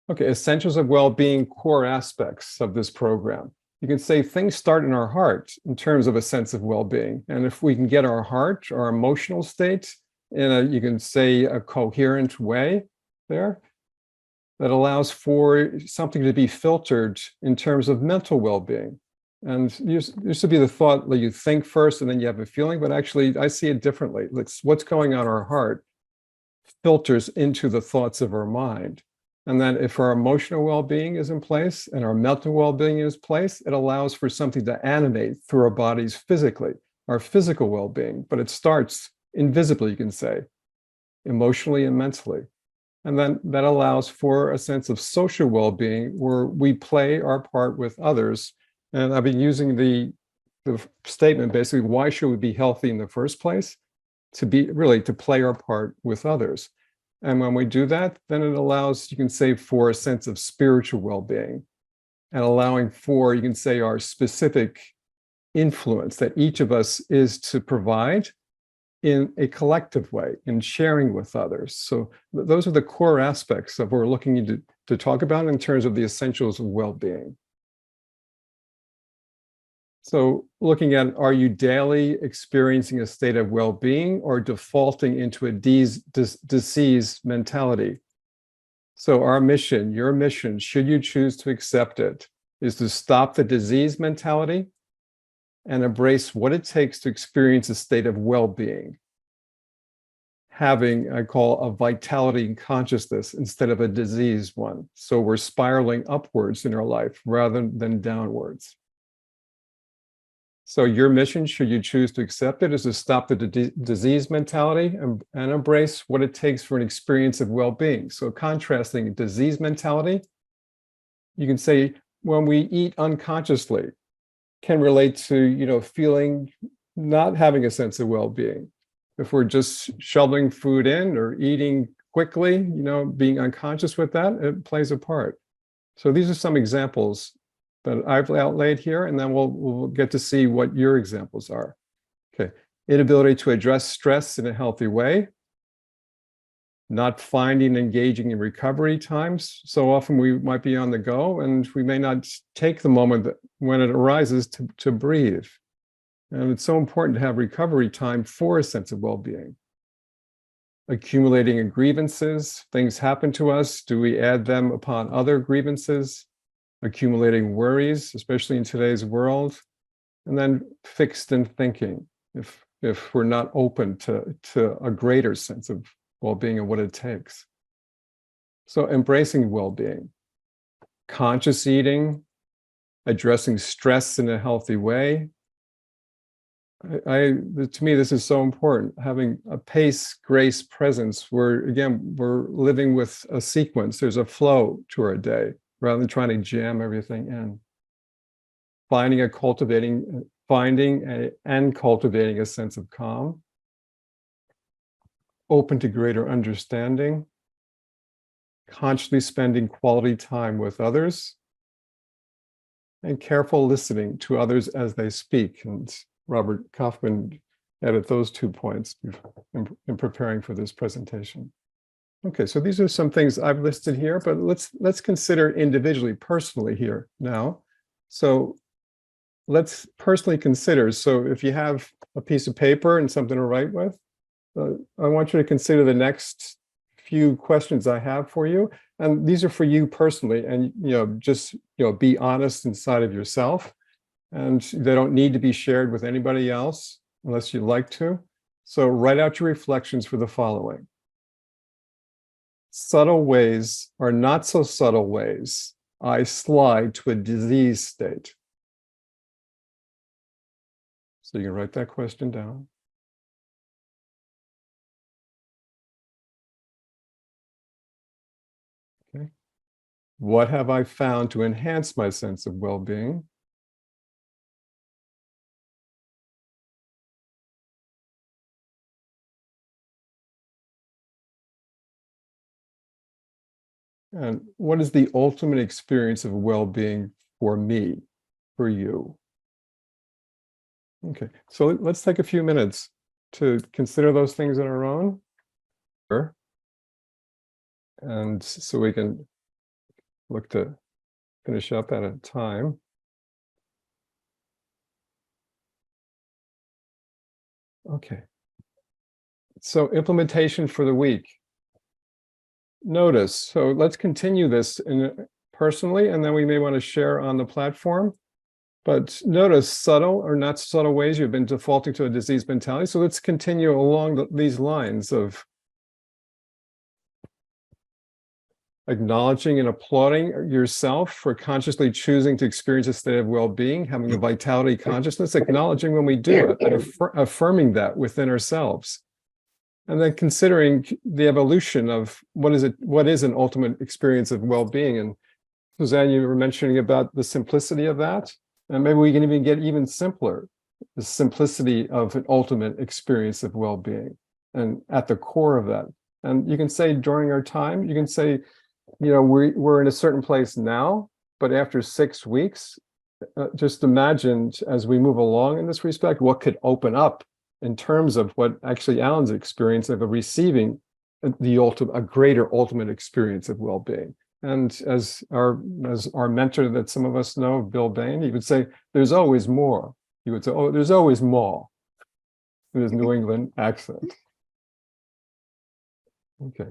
Okay, essentials of well-being, core aspects of this program. You can say things start in our heart in terms of a sense of well-being. And if we can get our heart, our emotional state in a, you can say, a coherent way there, that allows for something to be filtered in terms of mental well-being. And used to be the thought that you think first and then you have a feeling, but actually I see it differently. What's going on in our heart filters into the thoughts of our mind. And then if our emotional well-being is in place and our mental well-being is in place, it allows for something to animate through our bodies physically, our physical well-being, but it starts invisibly, you can say, emotionally and mentally. And then that allows for a sense of social well-being where we play our part with others. And I've been using the statement, basically, why should we be healthy in the first place? To play our part with others. And when we do that, then it allows, you can say, for a sense of spiritual well-being and allowing for, you can say, our specific influence that each of us is to provide in a collective way, in sharing with others. So those are the core aspects of what we're looking to talk about in terms of the essentials of well-being. So looking at, are you daily experiencing a state of well-being or defaulting into a disease mentality? So our mission, your mission, should you choose to accept it, is to stop the disease mentality and embrace what it takes to experience a state of well-being. Having, I call, a vitality in consciousness instead of a disease one. So we're spiraling upwards in our life rather than downwards. So your mission, should you choose to accept it, is to stop the disease mentality and embrace what it takes for an experience of well-being. So contrasting disease mentality, you can say when we eat unconsciously can relate to, feeling not having a sense of well-being. If we're just shoveling food in or eating quickly, being unconscious with that, it plays a part. So these are some examples that I've outlaid here, and then we'll get to see what your examples are. Okay, inability to address stress in a healthy way, not finding engaging in recovery times. So often we might be on the go and we may not take the moment when it arises to breathe. And it's so important to have recovery time for a sense of well-being. Accumulating grievances, things happen to us. Do we add them upon other grievances? Accumulating worries, especially in today's world, and then fixed in thinking, if we're not open to a greater sense of well-being and what it takes. So embracing well-being, conscious eating, addressing stress in a healthy way. To me, this is so important, having a pace, grace, presence, where, again, we're living with a sequence. There's a flow to our day, rather than trying to jam everything in. Finding and cultivating a sense of calm, open to greater understanding, consciously spending quality time with others, and careful listening to others as they speak. And Robert Kaufman added those 2 points in preparing for this presentation. Okay, so these are some things I've listed here, but let's consider individually, personally here now. So let's personally consider. So if you have a piece of paper and something to write with, I want you to consider the next few questions I have for you. And these are for you personally, and just be honest inside of yourself. And they don't need to be shared with anybody else unless you'd like to. So write out your reflections for the following. Subtle ways or not so subtle ways I slide to a disease state. So you can write that question down. Okay. What have I found to enhance my sense of well-being? And what is the ultimate experience of well-being for me, for you? Okay, so let's take a few minutes to consider those things on our own. And so we can look to finish up at a time. Okay. So implementation for the week. Notice. So let's continue this personally, and then we may want to share on the platform. But notice subtle or not subtle ways you've been defaulting to a disease mentality. So let's continue along these lines of acknowledging and applauding yourself for consciously choosing to experience a state of well-being, having a vitality consciousness, acknowledging when we do it, and affirming that within ourselves. And then considering the evolution of what is an ultimate experience of well-being. And Suzanne, you were mentioning about the simplicity of that. And maybe we can even get even simpler, the simplicity of an ultimate experience of well-being, and at the core of that. And you can say during our time, you can say, you know, we're in a certain place now, but after 6 weeks, just imagine as we move along in this respect, what could open up in terms of what actually Alan's experience of receiving a greater ultimate experience of well-being. And as our mentor that some of us know, Bill Bain, he would say, there's always more. He would say, oh, there's always more. In his New England accent. Okay.